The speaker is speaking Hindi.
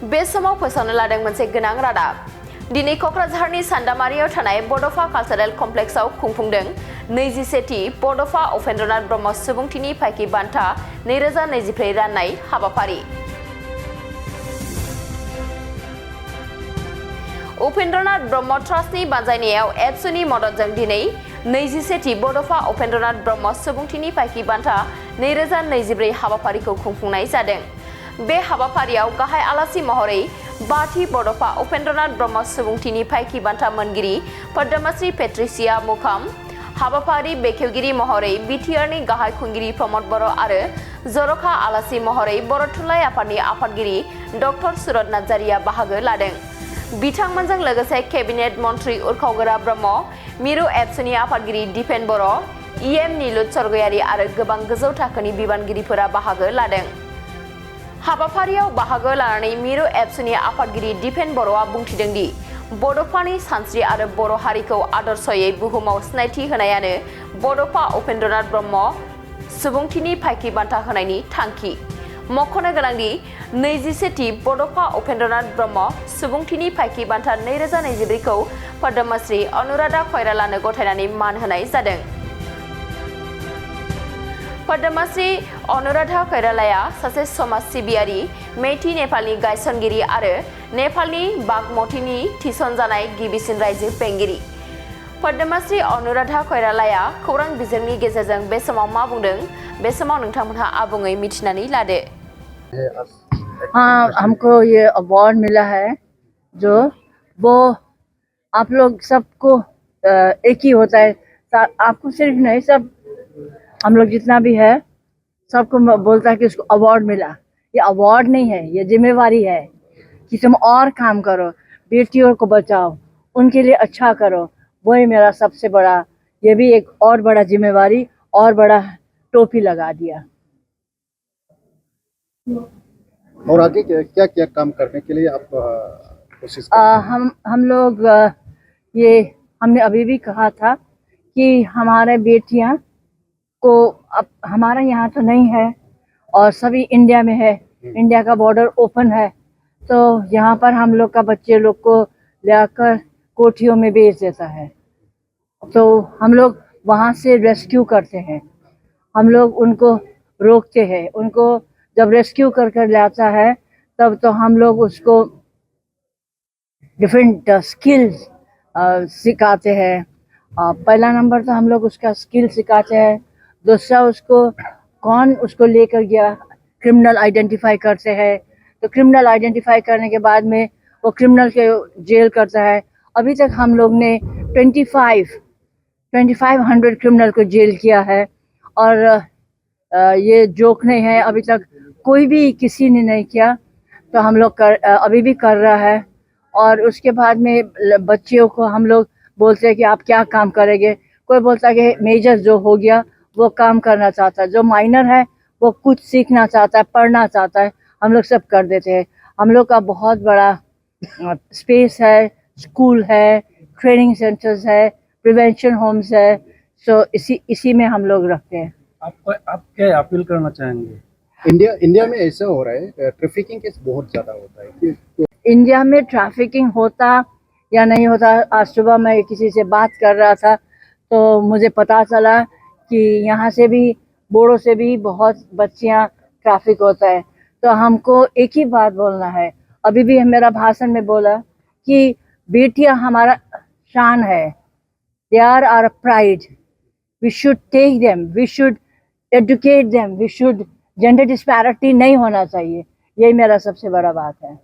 बे समाव फोसावनो लादों मोनसे गोनां रादाब। दिनै कक्राझारनि सान्दामारियाव थानाय बड'फा कालचारेल कमप्लेक्सआव खुंफुंदों 21थि बड'फा उपेन्द्रनाथ ब्रह्म सुबुंथिनि फायखि बान्था 2024 राननाय हाबाफारि। उपेन्द्रनाथ ब्रह्म ट्रास्टनि बानजायनायाव एबसुनि मददजों दिनै 21थि बड'फा उपेन्द्रनाथ ब्रह्म सुबुंथिनि फायखि बान्था 2024 हाबाफारिखौ खुंफुंनाय जादों। बे हाबाफारियाव गाहाय आलासि महरै 5थि बड'फा उपेन्द्रनाथ ब्रह्म सुबुंथिनि फायखि बान्था मोनगिरि पद्मश्री पेट्रिसिया मुखाम, हाबाफारि बेखेवगिरि महरै बिटिआरनि गाहाय खुंगिरि प्रमद बर' आरो जर'खा आलासि महरै बर' थुनलाइ आफादनि आफादगिरि डक्टर सुरत नार्जारिया बाहागो लादों। बिथांमोनजों लोगोसे केबिनेट मन्त्रि उरखावगोरा ब्रह्म, मिरु एबसुनि आफादगिरि दिपेन बर', इएम नीलुत सरगयारी आरो गोबां गोजौ थाखोनि बिबानगिरिफोरा बाहागो लादों। हाबाफारियाव बाहागो लानानै मिरु एबसुनि आफादगिरि दिपेन बर'आ बुंथिदों दि बड'फानि सानस्रि आरो बर' हारिखौ आदर्शयै बुहुमाव सिनायथि होनायानो बड'फा उपेन्द्रनाथ ब्रह्म सुबुंथिनि फायखि बान्था होनायनि थांखि। मख'नो गोनांदि 21थि बड'फा उपेन्द्रनाथ ब्रह्म सुबुंथिनि फायखि बान्था 2024 खौ पद्मश्री अनुराधा खयरालानो गथायनानै मान होनाय जादों। पद्मश्री अनुराधा खयरालाया सासे समाज सिबियारि, मेइटि नेपालनि गायसनगिरि आरो नेपालनि बागमतीनि थिसनजानाय गिबिसिन रायजो बेंगिरि। पद्मश्री अनुराधा खयरालाया खौरां बिजोंनि गेजेरजों बे समाव मा बुंदों, बे समाव नोंथांमोनहा आबुङै मिथिनानै लादो। हाँ, हमको ये अवार्ड मिला है जो वो आप लोग सबको एक ही होता है, आपको सिर्फ नहीं, सब हम लोग जितना भी है सबको बोलता है कि उसको अवार्ड मिला। ये अवार्ड नहीं है, ये जिम्मेवारी है कि तुम और काम करो, बेटियों को बचाओ, उनके लिए अच्छा करो। वही मेरा सबसे बड़ा, ये भी एक और बड़ा जिम्मेवारी और बड़ा टोपी लगा दिया। और आगे क्या क्या काम करने के लिए आप कोशिश हम लोग ये हमने अभी भी कहा था कि हमारे बेटियां को, अब हमारा यहाँ तो नहीं है और सभी इंडिया में है, इंडिया का बॉर्डर ओपन है, तो यहाँ पर हम लोग का बच्चे लोग को लाकर कोठियों में बेच देता है, तो हम लोग वहाँ से रेस्क्यू करते हैं, हम लोग उनको रोकते हैं। उनको जब रेस्क्यू कर लाता है तब तो हम लोग उसको डिफरेंट स्किल्स सिखाते हैं। पहला नंबर तो हम लोग उसका स्किल सिखाते हैं, दूसरा उसको कौन उसको लेकर गया, क्रिमिनल आइडेंटिफाई करते हैं, तो क्रिमिनल आइडेंटिफाई करने के बाद में वो क्रिमिनल के जेल करता है। अभी तक हम लोग ने 2500 क्रिमिनल को जेल किया है, और ये जोक नहीं है, अभी तक कोई भी किसी ने नहीं किया, तो हम लोग अभी भी कर रहा है। और उसके बाद में बच्चियों को हम लोग बोलते हैं कि आप क्या काम करेंगे। कोई बोलता है कि मेजर जो हो गया वो काम करना चाहता है, जो माइनर है वो कुछ सीखना चाहता है, पढ़ना चाहता है, हम लोग सब कर देते हैं। हम लोग का बहुत बड़ा स्पेस है, स्कूल है, ट्रेनिंग सेंटर्स है, प्रिवेंशन होम्स है, सो इसी में हम लोग रखते हैं। आप क्या अपील करना चाहेंगे? इंडिया में ऐसा हो रहा है, ट्रैफिकिंग केस बहुत ज्यादा होता है। इंडिया में ट्रैफिकिंग होता या नहीं होता, आज सुबह मैं किसी से बात कर रहा था तो मुझे पता चला कि यहाँ से भी, बोड़ो से भी बहुत बच्चियाँ ट्रैफिक होता है। तो हमको एक ही बात बोलना है, अभी भी मेरा भाषण में बोला कि बेटियाँ हमारा शान है, they are our pride, we should take them, we should educate them, we should, gender disparity नहीं होना चाहिए, यही मेरा सबसे बड़ा बात है।